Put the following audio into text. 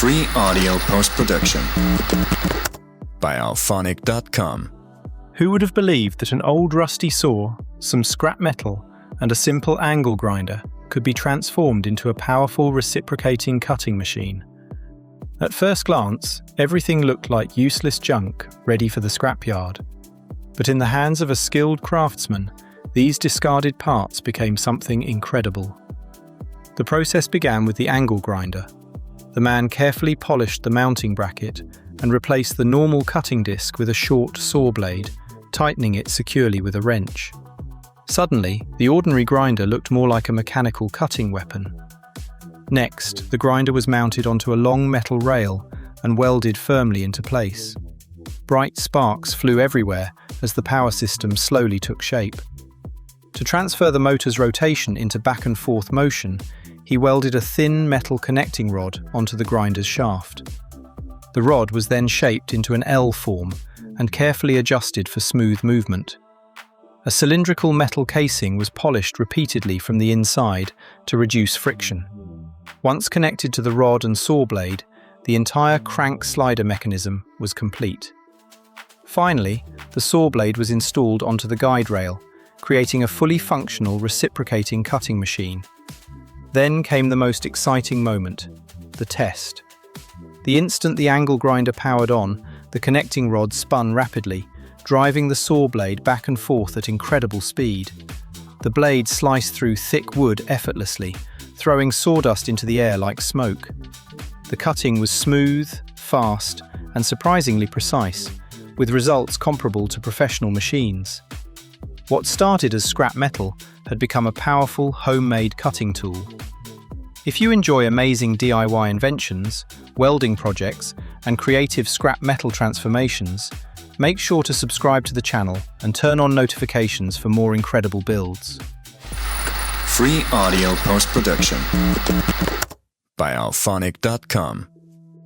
Free audio post-production by alphonic.com. Who would have believed that an old rusty saw, some scrap metal, and a simple angle grinder could be transformed into a powerful reciprocating cutting machine? At first glance, everything looked like useless junk ready for the scrapyard. But in the hands of a skilled craftsman, these discarded parts became something incredible. The process began with the angle grinder. The man carefully polished the mounting bracket and replaced the normal cutting disc with a short saw blade, tightening it securely with a wrench. Suddenly, the ordinary grinder looked more like a mechanical cutting weapon. Next, the grinder was mounted onto a long metal rail and welded firmly into place. Bright sparks flew everywhere as the power system slowly took shape. To transfer the motor's rotation into back and forth motion, he welded a thin metal connecting rod onto the grinder's shaft. The rod was then shaped into an L form and carefully adjusted for smooth movement. A cylindrical metal casing was polished repeatedly from the inside to reduce friction. Once connected to the rod and saw blade, the entire crank slider mechanism was complete. Finally, the saw blade was installed onto the guide rail, creating a fully functional reciprocating cutting machine. Then came the most exciting moment, the test. The instant the angle grinder powered on, the connecting rod spun rapidly, driving the saw blade back and forth at incredible speed. The blade sliced through thick wood effortlessly, throwing sawdust into the air like smoke. The cutting was smooth, fast, and surprisingly precise, with results comparable to professional machines. What started as scrap metal had become a powerful homemade cutting tool. If you enjoy amazing DIY inventions, welding projects, and creative scrap metal transformations, make sure to subscribe to the channel and turn on notifications for more incredible builds. Free audio post-production by alphonic.com.